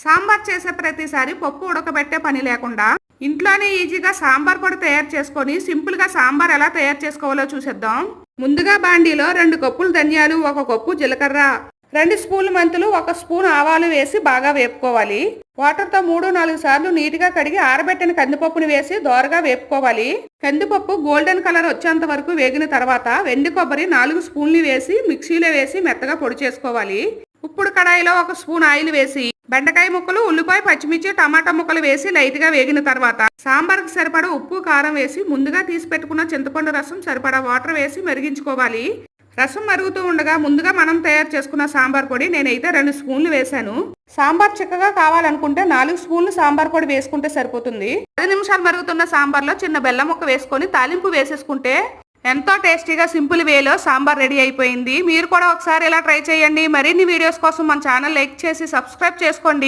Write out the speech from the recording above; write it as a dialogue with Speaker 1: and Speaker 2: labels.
Speaker 1: సాంబార్ చేసే ప్రతిసారి పప్పు ఉడకబెట్టే పని లేకుండా ఇంట్లోనే ఈజీగా సాంబార్ పొడి తయారు చేసుకొని సింపుల్గా సాంబార్ ఎలా తయారు చేసుకోవాలో చూసేద్దాం. ముందుగా బాండీలో 2 కప్పులు ధనియాలు, 1 కప్పు జీలకర్ర, 2 స్పూన్లు మెంతులు, 1 స్పూన్ ఆవాలు వేసి బాగా వేపుకోవాలి. వాటర్తో 3-4 సార్లు నీట్గా కడిగి ఆరబెట్టిన కందిపప్పుని వేసి దోరగా వేపుకోవాలి. కందిపప్పు గోల్డెన్ కలర్ వచ్చేంత వరకు వేగిన తర్వాత వెండి కొబ్బరి 4 స్పూన్లు వేసి మిక్సీలో వేసి మెత్తగా పొడి చేసుకోవాలి. ఇప్పుడు కడాయిలో 1 స్పూన్ ఆయిల్ వేసి బెండకాయ ముక్కలు, ఉల్లిపాయ, పచ్చిమిర్చి, టమాటా ముక్కలు వేసి లైట్ గా వేగిన తర్వాత సాంబార్కి సరిపడా ఉప్పు, కారం వేసి ముందుగా తీసి పెట్టుకున్న చింతపండు రసం సరిపడా వాటర్ వేసి మరిగించుకోవాలి. రసం మరుగుతూ ఉండగా ముందుగా మనం తయారు చేసుకున్న సాంబార్ పొడి నేనైతే 2 స్పూన్లు వేసాను. సాంబార్ చిక్కగా కావాలనుకుంటే 4 స్పూన్లు సాంబార్ పొడి వేసుకుంటే సరిపోతుంది. 10 నిమిషాలు మరుగుతున్న సాంబార్లో చిన్న బెల్లం ముక్క వేసుకొని తాలింపు వేసేసుకుంటే ఎంతో టేస్టీగా సింపుల్ వేలో సాంబార్ రెడీ అయిపోయింది. మీరు కూడా ఒకసారి ఇలా ట్రై చేయండి. మరిన్ని వీడియోస్ కోసం మన ఛానల్ లైక్ చేసి సబ్స్క్రైబ్ చేసుకోండి.